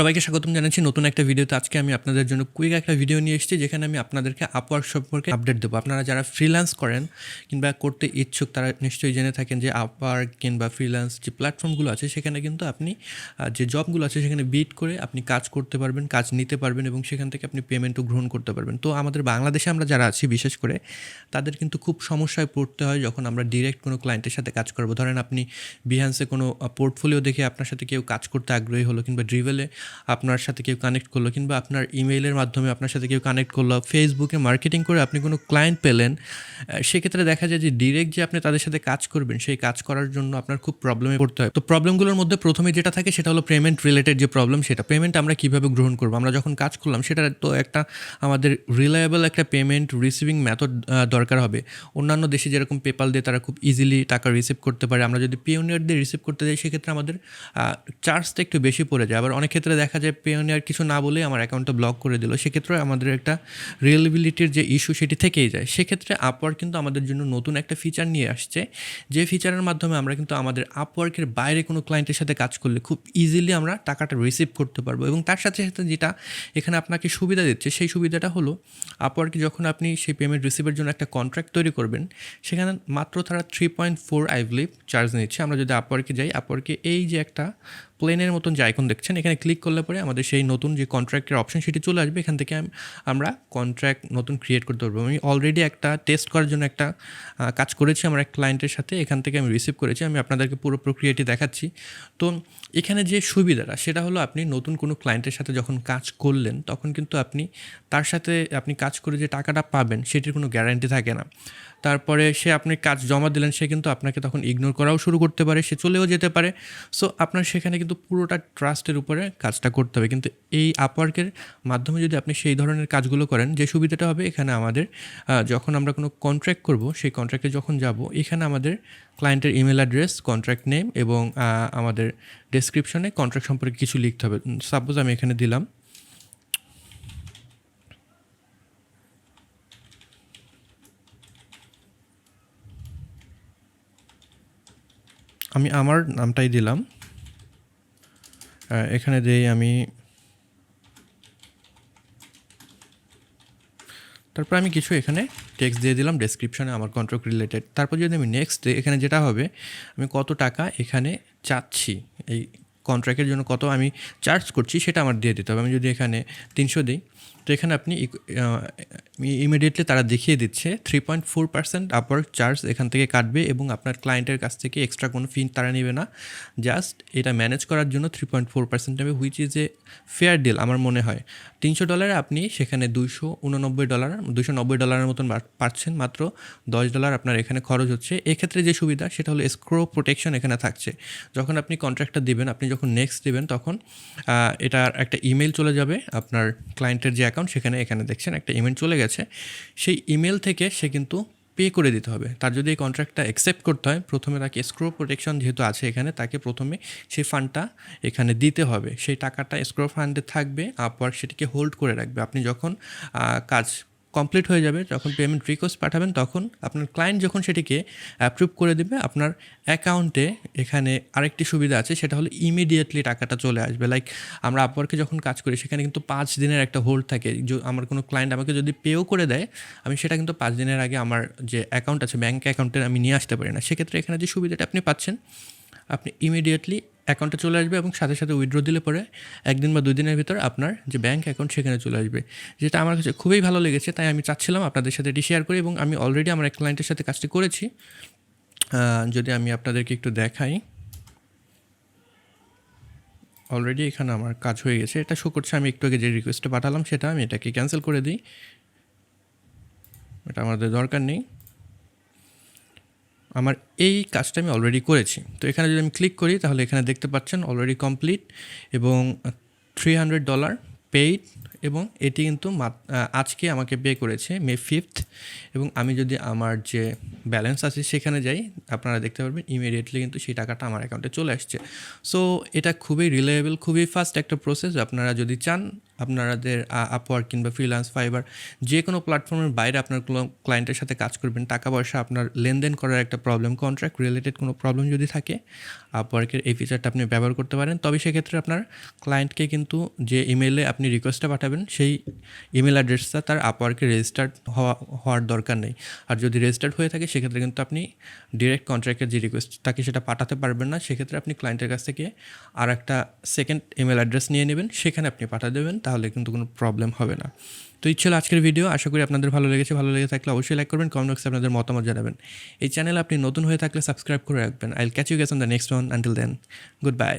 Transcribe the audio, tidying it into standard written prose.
সবাইকে স্বাগতম জানাচ্ছি নতুন একটা ভিডিওতে। আজকে আমি আপনাদের জন্য কুইক একটা ভিডিও নিয়ে এসেছি, যেখানে আমি আপনাদেরকে আপওয়ার্ক সম্পর্কে আপডেট দেবো। আপনারা যারা ফ্রিল্যান্স করেন কিংবা করতে ইচ্ছুক, তারা নিশ্চয়ই জেনে থাকেন যে আপওয়ার্ক কিংবা ফ্রিল্যান্স যে প্ল্যাটফর্মগুলো আছে, সেখানে কিন্তু আপনি যে জবগুলো আছে সেখানে বিড করে আপনি কাজ করতে পারবেন, কাজ নিতে পারবেন এবং সেখান থেকে আপনি পেমেন্টও গ্রহণ করতে পারবেন। তো আমাদের বাংলাদেশে আমরা যারা আছি বিশেষ করে, তাদের কিন্তু খুব সমস্যায় পড়তে হয় যখন আমরা ডিরেক্ট কোনো ক্লায়েন্টের সাথে কাজ করবো। ধরেন আপনি বিহান্সে কোনো পোর্টফোলিও দেখে আপনার সাথে কেউ কাজ করতে আগ্রহী হলো, কিংবা ড্রিভেলে আপনার সাথে কেউ কানেক্ট করলো, কিংবা আপনার ইমেইলের মাধ্যমে আপনার সাথে কেউ কানেক্ট করলো, ফেসবুকে মার্কেটিং করে আপনি কোনো ক্লায়েন্ট পেলেন। সেক্ষেত্রে দেখা যায় যে ডিরেক্ট যে আপনি তাদের সাথে কাজ করবেন, সেই কাজ করার জন্য আপনার খুব প্রবলেমে পড়তে হয়। তো প্রবলেমগুলোর মধ্যে প্রথমে যেটা থাকে সেটা হলো পেমেন্ট রিলেটেড যে প্রবলেম। সেটা পেমেন্ট আমরা কীভাবে গ্রহণ করবো, আমরা যখন কাজ করলাম সেটা তো একটা আমাদের রিলায়েবল একটা পেমেন্ট রিসিভিং মেথড দরকার হবে। অন্যান্য দেশে যেরকম পেপাল দিয়ে তারা খুব ইজিলি টাকা রিসিভ করতে পারে, আমরা যদি পেওনিয়ার দিয়ে রিসিভ করতে যাই সেক্ষেত্রে আমাদের চার্জটা একটু বেশি পড়ে যায়। আবার অনেক ক্ষেত্রে দেখা যায় পেওনিয়ার কিছু না বলে আমার অ্যাকাউন্টটা ব্লক করে দিল, সেক্ষেত্রে আমাদের একটা রিয়েলেবিলিটির যে ইস্যু সেটি থেকেই যায়। সেক্ষেত্রে আপওয়ার্ক কিন্তু আমাদের জন্য নতুন একটা ফিচার নিয়ে আসছে, যে ফিচারের মাধ্যমে আমরা কিন্তু আমাদের আপওয়ার্কের বাইরে কোনো ক্লায়েন্টের সাথে কাজ করলে খুব ইজিলি আমরা টাকাটা রিসিভ করতে পারবো। এবং তার সাথে সাথে যেটা এখানে আপনাকে সুবিধা দিচ্ছে, সেই সুবিধাটা হলো আপওয়ার্কে যখন আপনি সেই পেমেন্ট রিসিভের জন্য একটা কন্ট্রাক্ট তৈরি করবেন, সেখানে মাত্র তারা 3.4 আই বিলিভ চার্জ নিচ্ছে। আমরা যদি আপওয়ার্কে যাই, আপওয়ার্কে এই যে একটা প্লেনের মতন যে আইকন দেখছেন, এখানে ক্লিক করলে পরে আমাদের সেই নতুন যে কন্ট্রাক্টের অপশন সেটি চলে আসবে। এখান থেকে আমরা কন্ট্রাক্ট নতুন ক্রিয়েট করতে পারবো। আমি অলরেডি একটা টেস্ট করার জন্য একটা কাজ করেছি আমার এক ক্লায়েন্টের সাথে, এখান থেকে আমি রিসিভ করেছি। আমি আপনাদেরকে পুরো প্রক্রিয়াটি দেখাচ্ছি। তো এখানে যে সুবিধাটা সেটা হলো, আপনি নতুন কোনো ক্লায়েন্টের সাথে যখন কাজ করলেন, তখন কিন্তু আপনি তার সাথে আপনি কাজ করে যে টাকাটা পাবেন সেটির কোনো গ্যারান্টি থাকে না। তারপরে সে আপনি কাজ জমা দিলেন, সে কিন্তু আপনাকে তখন ইগনোর করাও শুরু করতে পারে, সে চলেও যেতে পারে। সো আপনার সেখানে কিন্তু পুরোটা ট্রাস্টের উপরে কাজটা করতে হবে। কিন্তু এই আপওয়ার্কের মাধ্যমে যদি আপনি সেই ধরনের কাজগুলো করেন, যে সুবিধাটা হবে এখানে আমাদের, যখন আমরা কোনো কন্ট্রাক্ট করব, সেই কন্ট্রাক্টে যখন যাব, এখানে আমাদের ক্লায়েন্টের ইমেল অ্যাড্রেস, কন্ট্রাক্ট নেম এবং আমাদের ডেসক্রিপশনে কন্ট্রাক্ট সম্পর্কে কিছু লিখতে হবে। সাপোজ আমি এখানে দিলাম আমি আমার নামটাই দিলাম, এখানে দিই আমি, তারপর আমি কিছু এখানে টেক্সট দিয়ে দিলাম ডেসক্রিপশনে আমার কন্ট্রাক্ট রিলেটেড। তারপর যদি আমি নেক্সট দিই, এখানে যেটা হবে, আমি কত টাকা এখানে চাচ্ছি, এই কন্ট্রাক্টের জন্য কত আমি চার্জ করছি সেটা আমার দিয়ে দিতে হবে। আমি যদি এখানে 300 দিই, তো এখানে আপনি ইমিডিয়েটলি তারা দেখিয়ে দিচ্ছে 3.4% আপওয়ার্ক চার্জ এখান থেকে কাটবে, এবং আপনার ক্লায়েন্টের কাছ থেকে এক্সট্রা কোনো ফি তারা নেবে না। জাস্ট এটা ম্যানেজ করার জন্য 3.4% নেবে, which is a fair deal আমার মনে হয়। $300 আপনি সেখানে $290 মতন পাচ্ছেন, মাত্র $10 আপনার এখানে খরচ হচ্ছে। এক্ষেত্রে যে সুবিধা সেটা হলো স্ক্রো প্রোটেকশন এখানে থাকছে। যখন আপনি কন্ট্রাক্টটা দিবেন, আপনি যখন নেক্সট দিবেন, তখন এটার একটা ইমেল চলে যাবে আপনার ক্লায়েন্টের যে অ্যাকাউন্ট, এখানে দেখছেন একটা ইমেল চলে গেছে। সেই ইমেল থেকে সে কিন্তু পে করে দিতে হবে। তার যদি এই কন্ট্রাক্টটা অ্যাকসেপ্ট করতে হয়, প্রথমে তাকে স্ক্রো প্রোটেকশন যেহেতু আছে এখানে, তাকে প্রথমে সেই ফান্ডটা এখানে দিতে হবে। সেই টাকাটা স্ক্রো ফান্ডে থাকবে, আপওয়ার্ক সেটিকে হোল্ড করে রাখবে। আপনি যখন কাজ কমপ্লিট হয়ে যাবে, যখন পেমেন্ট রিকোয়েস্ট পাঠাবেন, তখন আপনার ক্লায়েন্ট যখন সেটিকে অ্যাপ্রুভ করে দেবে, আপনার অ্যাকাউন্টে এখানে আরেকটি সুবিধা আছে, সেটা হলো ইমিডিয়েটলি টাকাটা চলে আসবে। লাইক আমরা আপওয়ার্কে যখন কাজ করি, সেখানে কিন্তু 5 দিনের একটা হোল্ড থাকে। আমার কোনো ক্লায়েন্ট আমাকে যদি পেও করে দেয়, আমি সেটা কিন্তু 5 দিনের আগে আমার যে অ্যাকাউন্ট আছে, ব্যাঙ্ক অ্যাকাউন্টে আমি নিয়ে আসতে পারি না। সেক্ষেত্রে এখানে যে সুবিধাটা আপনি পাচ্ছেন, আপনি ইমিডিয়েটলি অ্যাকাউন্টে চলে আসবে, এবং সাথে সাথে উইথড্র দিলে পরে 1 দিন বা 2 দিনের ভিতর আপনার যে ব্যাঙ্ক অ্যাকাউন্ট সেখানে চলে আসবে, যেটা আমার কাছে খুবই ভালো লেগেছে। তাই আমি চাচ্ছিলাম আপনাদের সাথে এটি শেয়ার করি, এবং আমি অলরেডি আমার এক ক্লায়েন্টের সাথে কাজটি করেছি। যদি আমি আপনাদেরকে একটু দেখাই, অলরেডি এখানে আমার কাজ হয়ে গেছে, এটা শো করছে। আমি একটু আগে যে রিকোয়েস্টটা পাঠালাম সেটা আমি এটাকে ক্যান্সেল করে দিই, এটা আমাদের দরকার নেই। আমার এই কাজটা আমি অলরেডি করেছি। তো এখানে যদি আমি ক্লিক করি, তাহলে এখানে দেখতে পাচ্ছেন অলরেডি কমপ্লিট, এবং $300 পেইড, এবং এটি কিন্তু আজকে আমাকে পে করেছে May 5th। এবং আমি যদি আমার যে ব্যালেন্স আছে সেখানে যাই, আপনারা দেখতে পারবেন ইমিডিয়েটলি কিন্তু সেই টাকাটা আমার অ্যাকাউন্টে চলে আসছে। সো এটা খুবই রিলায়েবল, খুবই ফাস্ট একটা প্রসেস। আপনারা যদি চান আপনাদের আপওয়ার্ক কিংবা ফ্রিল্যান্স, ফাইবার যে কোনো প্ল্যাটফর্মের বাইরে আপনার কোনো ক্লায়েন্টের সাথে কাজ করবেন, টাকা পয়সা আপনার লেনদেন করার একটা প্রবলেম, কন্ট্রাক্ট রিলেটেড কোনো প্রবলেম যদি থাকে, আপওয়ার্কের এই ফিচারটা আপনি ব্যবহার করতে পারেন। তবে সেক্ষেত্রে আপনার ক্লায়েন্টকে কিন্তু যে ইমেইলে আপনি রিকোয়েস্টটা পাঠাবেন সেই ইমেল অ্যাড্রেসটা তার আপওয়ার্কে রেজিস্টার্ড হওয়ার দরকার নেই। আর যদি রেজিস্টার্ড হয়ে থাকে সেক্ষেত্রে কিন্তু আপনি ডিরেক্ট কন্ট্রাক্টের যে রিকোয়েস্ট তাকে সেটা পাঠাতে পারবেন না। সেক্ষেত্রে আপনি ক্লায়েন্টের কাছ থেকে আর একটা সেকেন্ড ইমেল অ্যাড্রেস নিয়ে নেবেন, সেখানে আপনি পাঠিয়ে দেবেন, তাহলে কিন্তু কোনো প্রবলেম হবে না। তো এই ছিল আজকের ভিডিও। আশা করি আপনাদের ভালো লেগেছে। ভালো লেগে থাকলে অবশ্যই লাইক করবেন, কমেন্ট বক্সে আপনাদের মতামত জানাবেন। এই চ্যানেলে আপনি নতুন হয়ে থাকলে সাবস্ক্রাইব করে রাখবেন। I will catch you guys on the next one. Until then, good bye.